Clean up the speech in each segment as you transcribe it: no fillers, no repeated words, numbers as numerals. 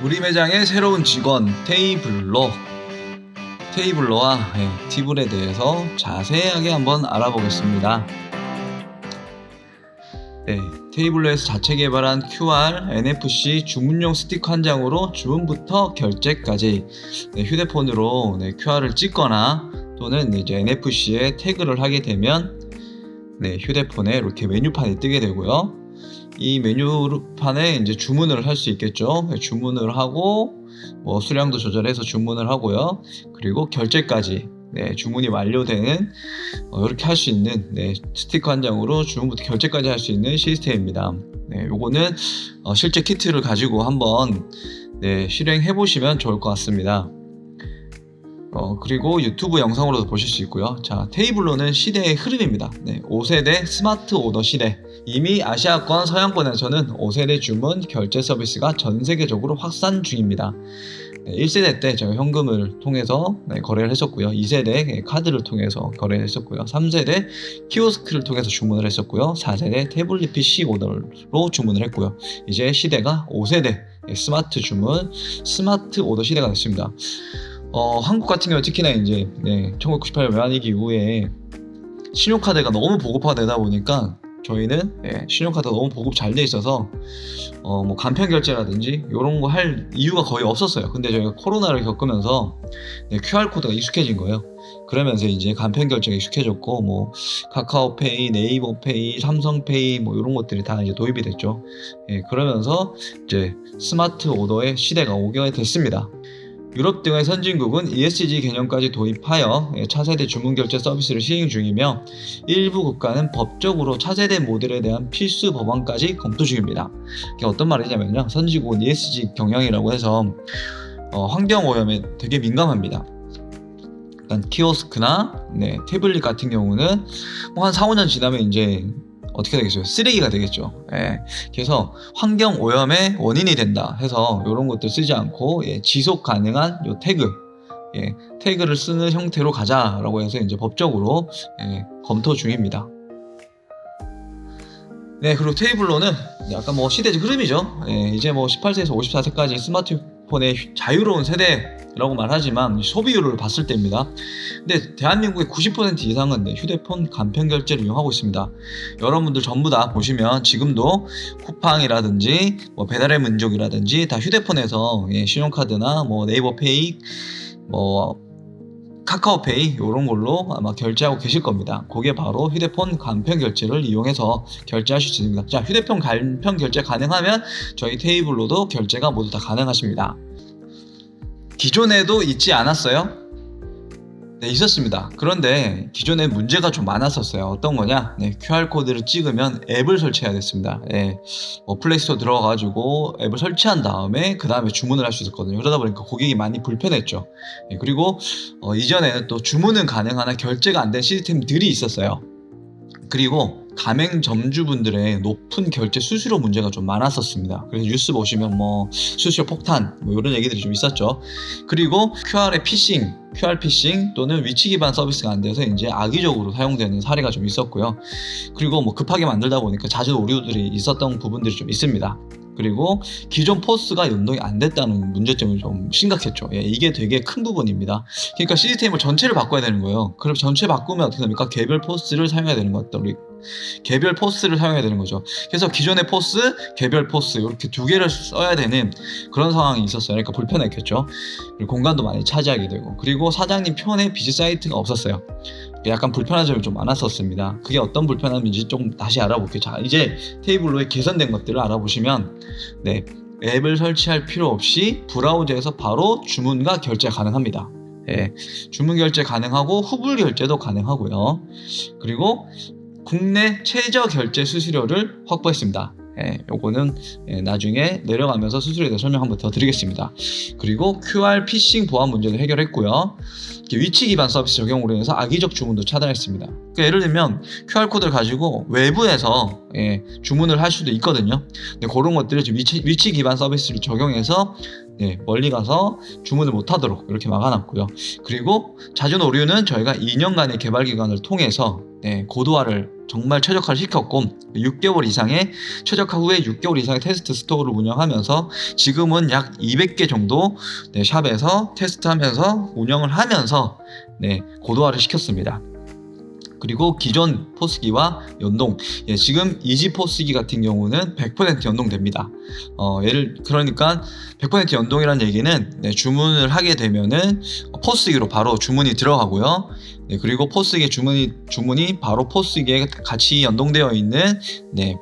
우리 매장의 새로운 직원 테이블러와 팁에 대해서 자세하게 한번 알아보겠습니다. 테이블러에서 자체 개발한 QR, NFC 주문용 스티커 한 장으로 주문부터 결제까지 휴대폰으로 QR을 찍거나 또는 이제 NFC에 태그를 하게 되면 휴대폰에 이렇게 메뉴판이 뜨게 되고요. 이 메뉴판에 이제 주문을 할 수 있겠죠. 주문을 하고 수량도 조절해서 주문을 하고요. 그리고 결제까지 주문이 완료되는 이렇게 할 수 있는 스티커 한 장으로 주문부터 결제까지 할 수 있는 시스템입니다. 요거는 실제 키트를 가지고 한번 실행해 보시면 좋을 것 같습니다. 그리고 유튜브 영상으로도 보실 수 있고요. 자, 테이블러는 시대의 흐름입니다. 5세대 스마트 오더 시대. 이미 아시아권, 서양권에서는 5세대 주문 결제 서비스가 전 세계적으로 확산 중입니다. 1세대 때 제가 현금을 통해서 거래를 했었고요. 2세대 카드를 통해서 거래를 했었고요. 3세대 키오스크를 통해서 주문을 했었고요. 4세대 태블릿 PC 오더로 주문을 했고요. 이제 시대가 5세대 스마트 주문, 스마트 오더 시대가 됐습니다. 한국 같은 경우 특히나 이제 1998년 외환위기 이후에 신용카드가 너무 보급화되다 보니까 저희는 신용카드가 너무 보급 잘 돼 있어서 간편 결제라든지 이런 거 할 이유가 거의 없었어요. 근데 저희가 코로나를 겪으면서 QR코드가 익숙해진 거예요. 그러면서 이제 간편 결제가 익숙해졌고 카카오페이, 네이버페이, 삼성페이 이런 것들이 다 이제 도입이 됐죠. 그러면서 이제 스마트 오더의 시대가 오게 됐습니다. 유럽 등의 선진국은 ESG 개념까지 도입하여 차세대 주문결제 서비스를 시행 중이며 일부 국가는 법적으로 차세대 모델에 대한 필수 법안까지 검토 중입니다. 이게 어떤 말이냐면요, 선진국은 ESG 경영이라고 해서 환경오염에 되게 민감합니다. 일단 키오스크나 태블릿 같은 경우는 한 4-5년 지나면 이제 어떻게 되겠어요? 쓰레기가 되겠죠. 그래서 환경 오염의 원인이 된다 해서 이런 것들 쓰지 않고 지속 가능한 요 태그를 쓰는 형태로 가자라고 해서 이제 법적으로 검토 중입니다. 그리고 테이블러는 약간 시대적 흐름이죠. 이제 18세에서 54세까지 스마트폰의 자유로운 세대라고 말하지만 소비율을 봤을 때입니다. 근데 대한민국의 90% 이상은 휴대폰 간편 결제를 이용하고 있습니다. 여러분들 전부 다 보시면 지금도 쿠팡이라든지 배달의 민족이라든지 다 휴대폰에서 신용카드나 네이버페이, 카카오페이 이런 걸로 아마 결제하고 계실 겁니다. 그게 바로 휴대폰 간편 결제를 이용해서 결제하실 수 있습니다. 자, 휴대폰 간편 결제 가능하면 저희 테이블러도 결제가 모두 다 가능하십니다. 기존에도 있지 않았어요? 있었습니다. 그런데 기존에 문제가 좀 많았었어요. 어떤 거냐? QR코드를 찍으면 앱을 설치해야 됐습니다. 플레이스토어 들어가가지고 앱을 설치한 다음에 그 다음에 주문을 할 수 있었거든요. 그러다 보니까 고객이 많이 불편했죠. 그리고 이전에는 또 주문은 가능하나 결제가 안 된 시스템들이 있었어요. 그리고 가맹점주분들의 높은 결제 수수료 문제가 좀 많았었습니다. 그래서 뉴스 보시면 수수료 폭탄 이런 얘기들이 좀 있었죠. 그리고 QR의 QR 피싱 또는 위치 기반 서비스가 안 돼서 이제 악의적으로 사용되는 사례가 좀 있었고요. 그리고 급하게 만들다 보니까 잦은 오류들이 있었던 부분들이 좀 있습니다. 그리고 기존 포스가 연동이 안 됐다는 문제점이 좀 심각했죠. 이게 되게 큰 부분입니다. 그러니까 시스템을 전체를 바꿔야 되는 거예요. 그럼 전체 바꾸면 어떻게 됩니까? 개별 포스를 사용해야 되는 거죠. 그래서 기존의 포스, 개별 포스 이렇게 두 개를 써야 되는 그런 상황이 있었어요. 그러니까 불편했겠죠. 그리고 공간도 많이 차지하게 되고, 그리고 사장님 편에 비즈 사이트가 없었어요. 약간 불편한 점이 좀 많았었습니다. 그게 어떤 불편함인지 좀 다시 알아볼게요. 자, 이제 테이블러에 개선된 것들을 알아보시면 앱을 설치할 필요 없이 브라우저에서 바로 주문과 결제 가능합니다. 주문 결제 가능하고 후불 결제도 가능하고요. 그리고 국내 최저 결제 수수료를 확보했습니다. 요거는 나중에 내려가면서 수수료에 대해 설명 한번 더 드리겠습니다. 그리고 QR 피싱 보안 문제도 해결했고요. 위치 기반 서비스 적용으로 인해서 악의적 주문도 차단했습니다. 그러니까 예를 들면 QR코드를 가지고 외부에서 주문을 할 수도 있거든요. 근데 그런 것들을 위치 기반 서비스를 적용해서 멀리 가서 주문을 못하도록 이렇게 막아놨고요. 그리고 잦은 오류는 저희가 2년간의 개발 기간을 통해서 고도화를 정말 최적화를 시켰고 6개월 이상의 최적화 후에 6개월 이상의 테스트 스토어를 운영하면서 지금은 약 200개 정도 샵에서 테스트하면서 운영을 하면서 고도화를 시켰습니다. 그리고 기존 포스기와 연동, 지금 이지 포스기 같은 경우는 100% 연동됩니다. 그러니까 100% 연동이라는 얘기는 주문을 하게 되면은 포스기로 바로 주문이 들어가고요. 그리고 포스기 주문이 바로 포스기에 같이 연동되어 있는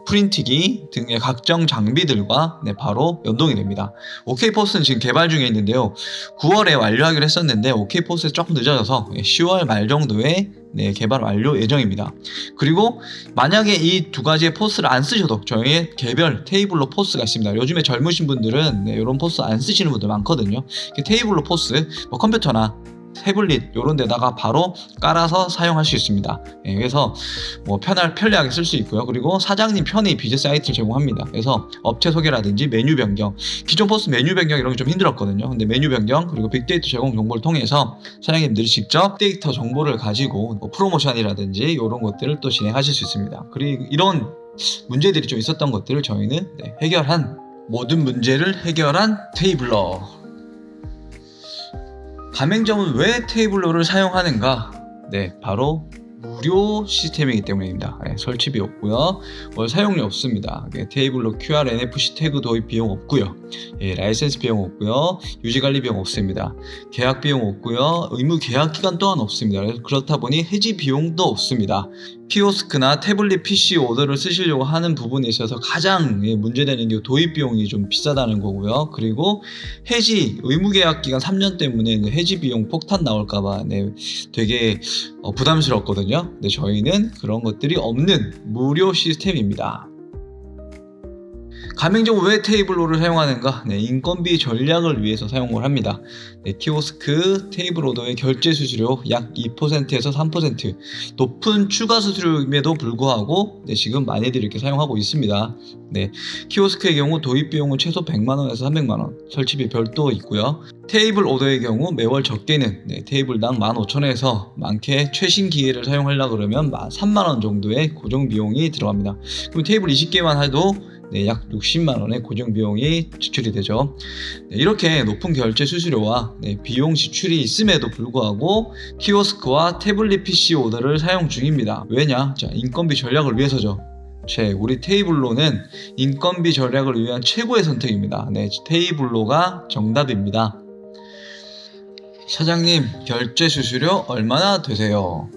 프린트기 등의 각종 장비들과 바로 연동이 됩니다. OK포스는 지금 개발 중에 있는데요. 9월에 완료하기로 했었는데 OK포스에 조금 늦어져서 10월 말 정도에 개발 완료 예정입니다. 그리고 만약에 이 두 가지의 포스를 안 쓰셔도 저희의 개별 테이블로 포스가 있습니다. 요즘에 젊으신 분들은 이런 포스 안 쓰시는 분들 많거든요. 테이블로 포스, 컴퓨터나 태블릿 이런 데다가 바로 깔아서 사용할 수 있습니다. 그래서 편리하게 쓸 수 있고요. 그리고 사장님 편의 비즈 사이트를 제공합니다. 그래서 업체 소개라든지 메뉴 변경, 기존 포스 메뉴 변경 이런 게 좀 힘들었거든요. 근데 메뉴 변경 그리고 빅데이터 제공 정보를 통해서 사장님들이 직접 데이터 정보를 가지고 프로모션이라든지 이런 것들을 또 진행하실 수 있습니다. 그리고 이런 문제들이 좀 있었던 것들을 저희는 모든 문제를 해결한 테이블러. 가맹점은 왜 테이블러를 사용하는가? 바로 무료 시스템이기 때문입니다. 설치비 없고요. 사용료 없습니다. 테이블러 QR NFC 태그 도입 비용 없고요. 라이센스 비용 없고요. 유지관리 비용 없습니다. 계약 비용 없고요. 의무 계약 기간 또한 없습니다. 그렇다 보니 해지 비용도 없습니다. 키오스크나 태블릿 PC 오더를 쓰시려고 하는 부분에 있어서 가장 문제되는 게 도입 비용이 좀 비싸다는 거고요. 그리고 해지 의무 계약 기간 3년 때문에 해지 비용 폭탄 나올까봐 되게 부담스럽거든요. 근데 저희는 그런 것들이 없는 무료 시스템입니다. 가맹점은 왜 테이블로를 사용하는가? 인건비 전략을 위해서 사용을 합니다. 키오스크 테이블 오더의 결제 수수료 약 2%에서 3%, 높은 추가 수수료임에도 불구하고 지금 많이들 이렇게 사용하고 있습니다. 키오스크의 경우 도입 비용은 최소 100만원에서 300만원, 설치비 별도 있고요. 테이블 오더의 경우 매월 적게는 테이블당 15,000원에서 많게 최신 기계를 사용하려고 그러면 3만원 정도의 고정 비용이 들어갑니다. 그럼 테이블 20개만 해도 약 60만원의 고정 비용이 지출이 되죠. 이렇게 높은 결제 수수료와 비용 지출이 있음에도 불구하고 키오스크와 태블릿 PC 오더를 사용 중입니다. 왜냐? 인건비 전략을 위해서죠. 우리 테이블로는 인건비 전략을 위한 최고의 선택입니다. 테이블로가 정답입니다. 사장님, 결제 수수료 얼마나 되세요?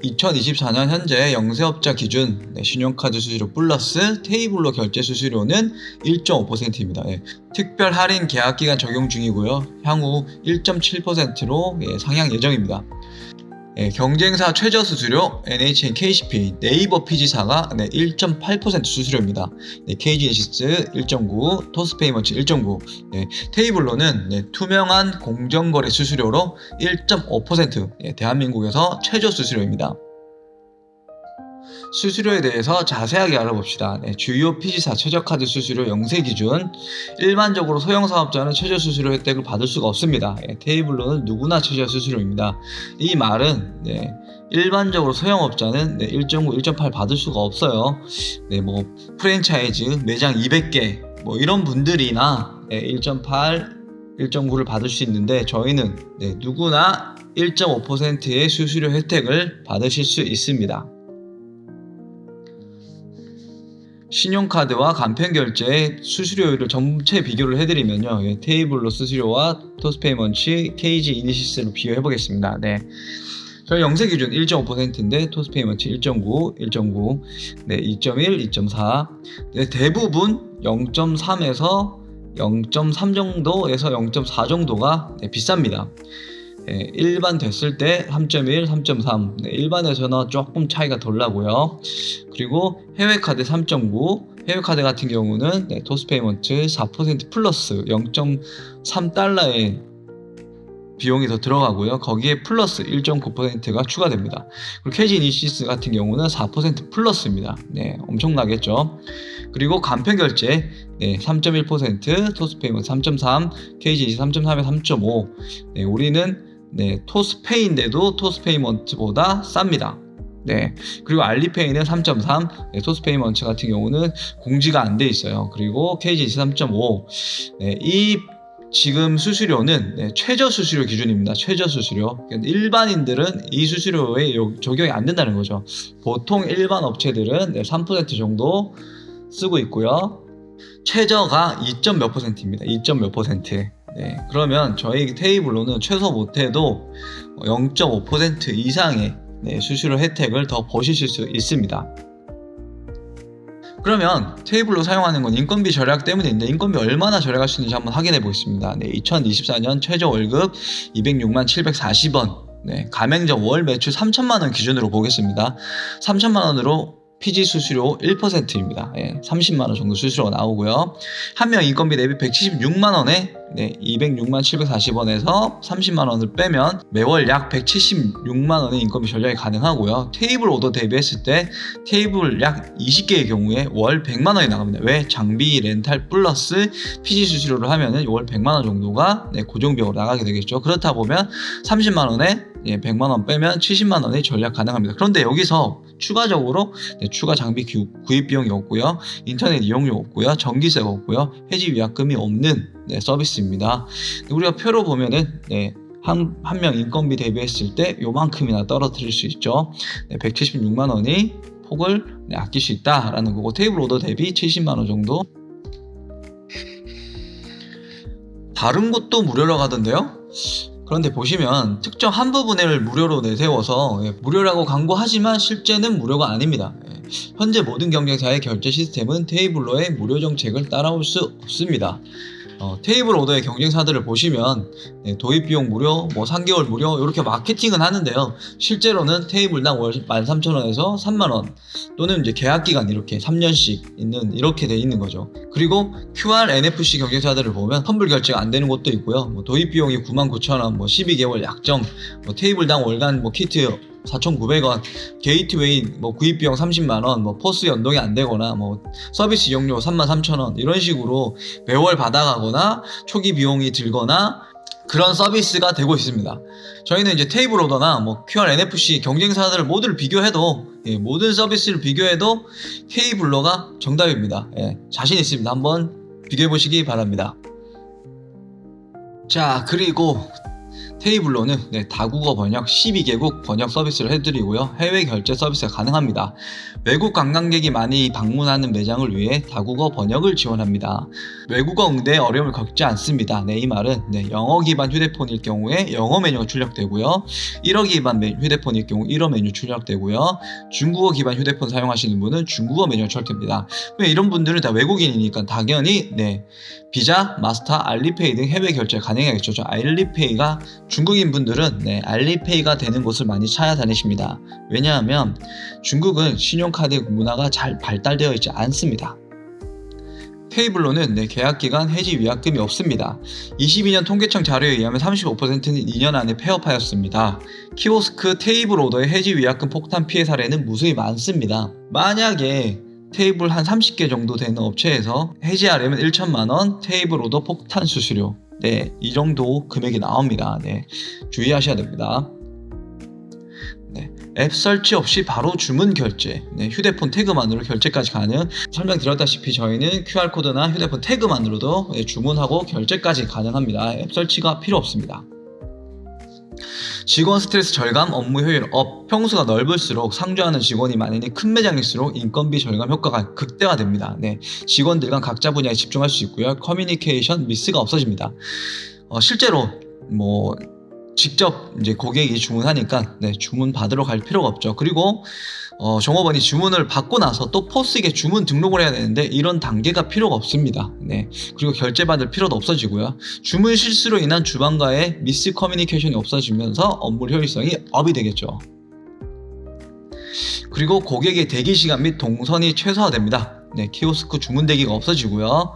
2024년 현재 영세업자 기준 신용카드 수수료 플러스 테이블로 결제 수수료는 1.5%입니다. 특별 할인 계약기간 적용 중이고요. 향후 1.7%로 상향 예정입니다. 경쟁사 최저 수수료 NHN KCP, 네이버 PG사가 1.8% 수수료입니다. KG에시스 1.9, 토스페이먼츠 1.9, 테이블로는 투명한 공정거래 수수료로 1.5%, 대한민국에서 최저 수수료입니다. 수수료에 대해서 자세하게 알아봅시다. 주요 PG사 최저카드 수수료 영세 기준, 일반적으로 소형사업자는 최저 수수료 혜택을 받을 수가 없습니다. 테이블로는 누구나 최저 수수료입니다. 이 말은 일반적으로 소형업자는 1.9, 1.8 받을 수가 없어요. 프랜차이즈 매장 200개 이런 분들이나 1.8, 1.9를 받을 수 있는데 저희는 누구나 1.5%의 수수료 혜택을 받으실 수 있습니다. 신용카드와 간편결제의 수수료율을 전체 비교를 해드리면요, 테이블로 수수료와 토스페이먼츠, KG 이니시스로 비교해보겠습니다. 저희 영세 기준 1.5%인데 토스페이먼츠 1.9, 1.9, 2.1, 2.4, 대부분 0.3에서 0.3 정도에서 0.4 정도가 비쌉니다. 일반 됐을 때 3.1, 3.3, 일반에서는 조금 차이가 덜 나고요. 그리고 해외카드 3.9, 해외카드 같은 경우는 토스페이먼트 4% 플러스 0.3달러의 비용이 더 들어가고요. 거기에 플러스 1.9%가 추가됩니다. 그리고 KG 이니시스 같은 경우는 4% 플러스입니다. 엄청나겠죠. 그리고 간편결제 3.1%, 토스페이먼트 3.3, KG 이니시스 3.3에 3.5. 우리는 토스페이인데도 토스페이먼트보다 쌉니다. 네, 그리고 알리페이는 3.3, 네, 토스페이먼트 같은 경우는 공지가 안 돼 있어요. 그리고 KGC 3.5. 네, 이 지금 수수료는 네, 최저 수수료 기준입니다. 최저 수수료. 그러니까 일반인들은 이 수수료에 적용이 안 된다는 거죠. 보통 일반 업체들은 네, 3% 정도 쓰고 있고요. 최저가 2점 몇 %입니다. 2점 몇 %. 네, 그러면 저희 테이블로는 최소 못해도 0.5% 이상의 네, 수수료 혜택을 더 버시실 수 있습니다. 그러면 테이블로 사용하는 건 인건비 절약 때문인데 인건비 얼마나 절약할 수 있는지 한번 확인해 보겠습니다. 네, 2024년 최저 월급 206만 740원. 네, 가맹점 월 매출 3천만원 기준으로 보겠습니다. 3천만원으로 PG 수수료 1%입니다. 예, 30만원 정도 수수료가 나오고요. 한 명 인건비 대비 176만원에 네, 206만 740원에서 30만원을 빼면 매월 약 176만원의 인건비 절약이 가능하고요. 테이블 오더 대비했을 때 테이블 약 20개의 경우에 월 100만원이 나갑니다. 왜? 장비 렌탈 플러스 PG 수수료를 하면은 월 100만원 정도가 네, 고정비용으로 나가게 되겠죠. 그렇다 보면 30만원에 예, 100만원 빼면 70만원의 절약 가능합니다. 그런데 여기서 추가적으로 네, 추가 장비 구입 비용이 없고요, 인터넷 이용료 없고요, 전기세가 없고요, 해지 위약금이 없는 네, 서비스입니다. 우리가 표로 보면은 네, 한 명 인건비 대비했을 때 요만큼이나 떨어뜨릴 수 있죠. 네, 176만원이 폭을 네, 아낄 수 있다라는 거고, 테이블 오더 대비 70만원 정도. 다른 곳도 무료로 가던데요. 그런데 보시면 특정 한 부분을 무료로 내세워서 무료라고 광고하지만 실제는 무료가 아닙니다. 현재 모든 경쟁사의 결제 시스템은 테이블로의 무료 정책을 따라올 수 없습니다. 테이블 오더의 경쟁사들을 보시면 도입 비용 무료, 뭐 3개월 무료 이렇게 마케팅은 하는데요. 실제로는 테이블당 월 13,000원에서 3만원 또는 이제 계약 기간 이렇게 3년씩 있는 이렇게 돼 있는 거죠. 그리고 QR NFC 경쟁사들을 보면 환불 결제가 안 되는 곳도 있고요. 뭐 도입 비용이 99,000원, 뭐 12개월 약정, 뭐 테이블당 월간 뭐 키트 4,900원, 게이트웨이 뭐 구입 비용 30만원, 뭐 포스 연동이 안 되거나 뭐 서비스 이용료 33,000원 이런 식으로 매월 받아가거나 초기 비용이 들거나 그런 서비스가 되고 있습니다. 저희는 이제 테이블 오더나 뭐 QR NFC 경쟁사들 모두를 비교해도 모든 서비스를 비교해도 K블러가 정답입니다. 자신 있습니다. 한번 비교해 보시기 바랍니다. 자, 그리고 테이블로는 다국어 번역 12개국 번역 서비스를 해드리고요. 해외 결제 서비스가 가능합니다. 외국 관광객이 많이 방문하는 매장을 위해 다국어 번역을 지원합니다. 외국어 응대에 어려움을 겪지 않습니다. 이 말은 영어 기반 휴대폰일 경우에 영어 메뉴가 출력되고요. 1어 기반 휴대폰일 경우 1어 메뉴 출력되고요. 중국어 기반 휴대폰 사용하시는 분은 중국어 메뉴가 출력됩니다. 이런 분들은 다 외국인이니까 당연히 비자, 마스터, 알리페이 등 해외 결제 가능하겠죠. 알리페이가 중국인 분들은 알리페이가 되는 곳을 많이 찾아다니십니다. 왜냐하면 중국은 신용카드 문화가 잘 발달되어 있지 않습니다. 테이블로는 계약기간 해지 위약금이 없습니다. 22년 통계청 자료에 의하면 35%는 2년 안에 폐업하였습니다. 키오스크 테이블 오더의 해지 위약금 폭탄 피해 사례는 무수히 많습니다. 만약에 테이블 한 30개 정도 되는 업체에서 해지하려면 1천만원 테이블 오더 폭탄 수수료 이 정도 금액이 나옵니다. 주의하셔야 됩니다. 앱 설치 없이 바로 주문 결제, 휴대폰 태그만으로 결제까지 가능. 설명드렸다시피 저희는 QR코드나 휴대폰 태그만으로도 주문하고 결제까지 가능합니다. 앱 설치가 필요 없습니다. 직원 스트레스 절감, 업무 효율 업. 평수가 넓을수록 상주하는 직원이 많으니 큰 매장일수록 인건비 절감 효과가 극대화됩니다. 직원들 간 각자 분야에 집중할 수 있고요. 커뮤니케이션 미스가 없어집니다. 실제로 직접 이제 고객이 주문하니까 주문 받으러 갈 필요가 없죠. 그리고 종업원이 주문을 받고 나서 또 포스에게 주문 등록을 해야 되는데 이런 단계가 필요가 없습니다. 그리고 결제받을 필요도 없어지고요. 주문 실수로 인한 주방과의 미스 커뮤니케이션이 없어지면서 업무 효율성이 업이 되겠죠. 그리고 고객의 대기 시간 및 동선이 최소화됩니다. 키오스크 주문 대기가 없어지고요.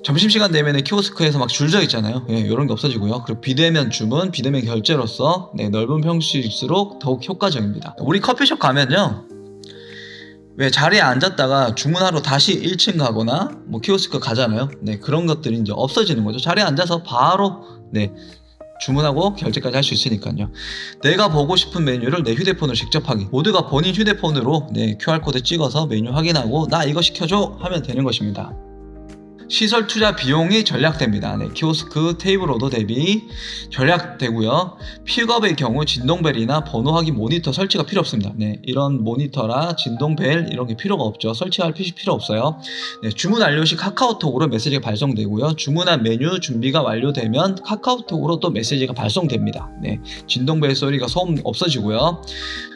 점심시간 되면 키오스크에서 막 줄 서 있잖아요. 이런 게 없어지고요. 그리고 비대면 주문, 비대면 결제로서 넓은 평수일수록 더욱 효과적입니다. 우리 커피숍 가면요, 왜 자리에 앉았다가 주문하러 다시 1층 가거나 키오스크 가잖아요. 그런 것들이 이제 없어지는 거죠. 자리에 앉아서 바로 주문하고 결제까지 할 수 있으니까요. 내가 보고 싶은 메뉴를 내 휴대폰으로 직접 확인. 모두가 본인 휴대폰으로 QR코드 찍어서 메뉴 확인하고 나 이거 시켜줘 하면 되는 것입니다. 시설 투자 비용이 절약됩니다. 키오스크 테이블 오더 대비 절약되고요. 픽업의 경우 진동벨이나 번호 확인 모니터 설치가 필요 없습니다. 이런 모니터라 진동벨 이런 게 필요가 없죠. 설치할 필요 없어요. 주문 완료 시 카카오톡으로 메시지가 발송되고요. 주문한 메뉴 준비가 완료되면 카카오톡으로 또 메시지가 발송됩니다. 진동벨 소리가 소음 없어지고요.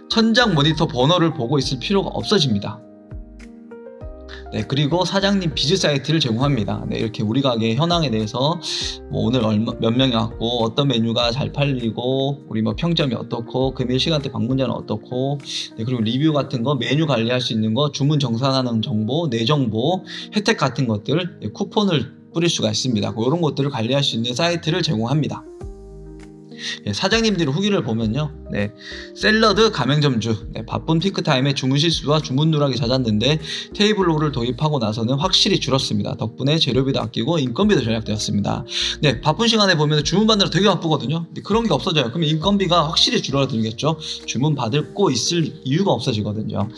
천장 모니터 번호를 보고 있을 필요가 없어집니다. 그리고 사장님 비즈 사이트를 제공합니다. 이렇게 우리 가게 현황에 대해서 오늘 몇 명이 왔고 어떤 메뉴가 잘 팔리고 우리 평점이 어떻고 금일 시간대 방문자는 어떻고 그리고 리뷰 같은 거 메뉴 관리할 수 있는 거 주문 정산하는 정보 내 정보 혜택 같은 것들 쿠폰을 뿌릴 수가 있습니다. 이런 것들을 관리할 수 있는 사이트를 제공합니다. 사장님들의 후기를 보면요, 샐러드 가맹점주 바쁜 피크타임에 주문 실수와 주문 누락이 잦았는데 테이블로를 도입하고 나서는 확실히 줄었습니다. 덕분에 재료비도 아끼고 인건비도 절약되었습니다. 바쁜 시간에 보면 주문 받느라 되게 바쁘거든요. 그런 게 없어져요. 그러면 인건비가 확실히 줄어들겠죠. 주문 받고 있을 이유가 없어지거든요.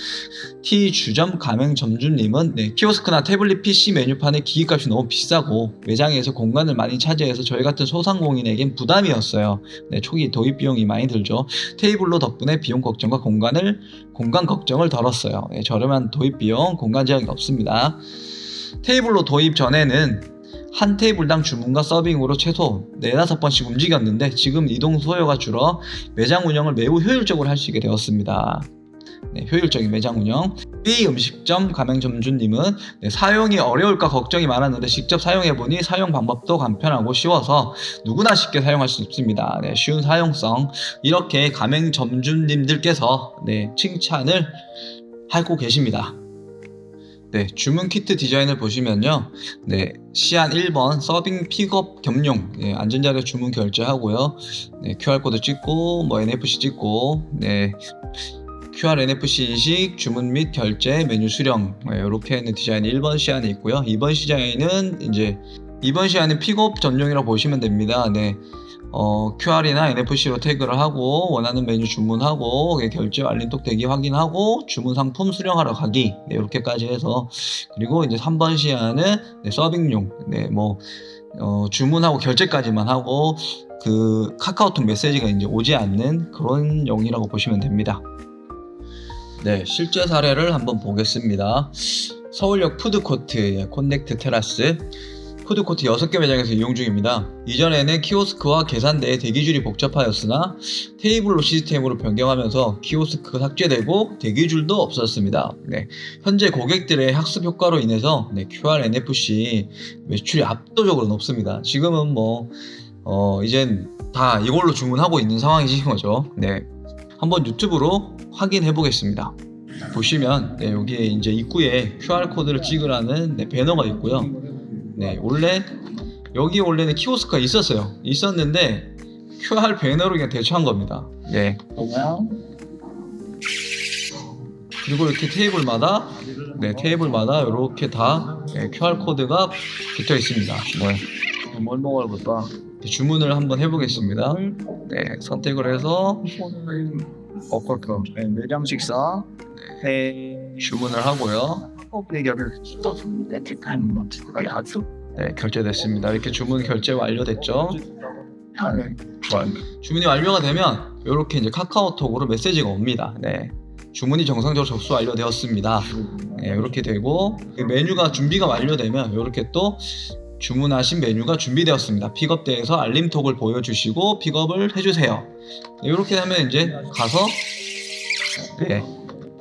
T주점 가맹점주님은 키오스크나 태블릿 PC 메뉴판의 기기값이 너무 비싸고 매장에서 공간을 많이 차지해서 저희 같은 소상공인에겐 부담이었어요. 초기 도입 비용이 많이 들죠. 테이블로 덕분에 비용 걱정과 공간 걱정을 덜었어요. 저렴한 도입 비용, 공간 제약이 없습니다. 테이블로 도입 전에는 한 테이블당 주문과 서빙으로 최소 4-5번씩 움직였는데 지금 이동 소요가 줄어 매장 운영을 매우 효율적으로 할 수 있게 되었습니다. 효율적인 매장 운영. B 음식점 가맹점주님은 사용이 어려울까 걱정이 많았는데 직접 사용해보니 사용 방법도 간편하고 쉬워서 누구나 쉽게 사용할 수 있습니다. 쉬운 사용성. 이렇게 가맹점주님들께서 칭찬을 하고 계십니다. 주문 키트 디자인을 보시면요, 시안 1번 서빙 픽업 겸용 안전자료 주문 결제하고요, QR코드 찍고 NFC 찍고 QR NFC 인식, 주문 및 결제, 메뉴 수령 이렇게 있는 디자인이 1번 시안에 있고요. 2번 시안은 픽업 전용이라고 보시면 됩니다. QR이나 NFC로 태그를 하고 원하는 메뉴 주문하고 결제 알림톡 대기 확인하고 주문 상품 수령하러 가기 이렇게까지 해서 그리고 이제 3번 시안은 서빙용 주문하고 결제까지만 하고 그 카카오톡 메시지가 이제 오지 않는 그런 용이라고 보시면 됩니다. 실제 사례를 한번 보겠습니다. 서울역 푸드코트 콘넥트 테라스 푸드코트 6개 매장에서 이용 중입니다. 이전에는 키오스크와 계산대에 대기줄이 복잡하였으나 테이블로 시스템으로 변경하면서 키오스크가 삭제되고 대기줄도 없었습니다. 현재 고객들의 학습 효과로 인해서 QR, NFC 매출이 압도적으로 높습니다. 지금은 이젠 다 이걸로 주문하고 있는 상황이신 거죠. 한번 유튜브로 확인해 보겠습니다. 보시면 여기에 이제 입구에 QR 코드를 찍으라는 배너가 있고요. 원래는 키오스크가 있었는데 QR 배너로 그냥 대처한 겁니다. 그리고 이렇게 테이블마다 이렇게 다 QR 코드가 붙어 있습니다. 뭘 먹어볼까? 주문을 한번 해보겠습니다. 선택을 해서 매장 식사 주문을 하고요. 결제됐습니다. 이렇게 주문 결제 완료됐죠. 주문이 완료가 되면 이렇게 이제 카카오톡으로 메시지가 옵니다. 주문이 정상적으로 접수 완료되었습니다. 이렇게 되고 메뉴가 준비가 완료되면 이렇게 또 주문하신 메뉴가 준비되었습니다. 픽업대에서 알림톡을 보여주시고 픽업을 해주세요. 이렇게 하면 이제 가서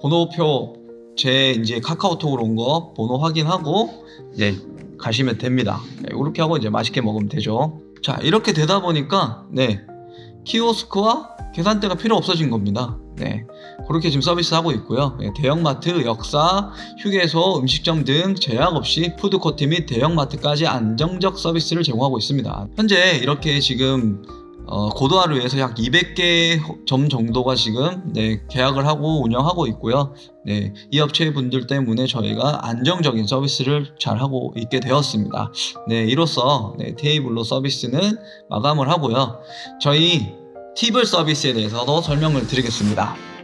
번호표 제 이제 카카오톡으로 온 거 번호 확인하고 가시면 됩니다. 이렇게 하고 이제 맛있게 먹으면 되죠. 자, 이렇게 되다 보니까 키오스크와 계산대가 필요 없어진 겁니다. 그렇게 지금 서비스 하고 있고요. 대형마트, 역사, 휴게소, 음식점 등 제약 없이 푸드코트 및 대형마트까지 안정적 서비스를 제공하고 있습니다. 현재 이렇게 지금 고도화를 위해서 약 200개 점 정도가 지금 계약을 하고 운영하고 있고요. 이 업체 분들 때문에 저희가 안정적인 서비스를 잘 하고 있게 되었습니다. 이로써 테이블로 서비스는 마감을 하고요. 저희 팁을 서비스에 대해서도 설명을 드리겠습니다.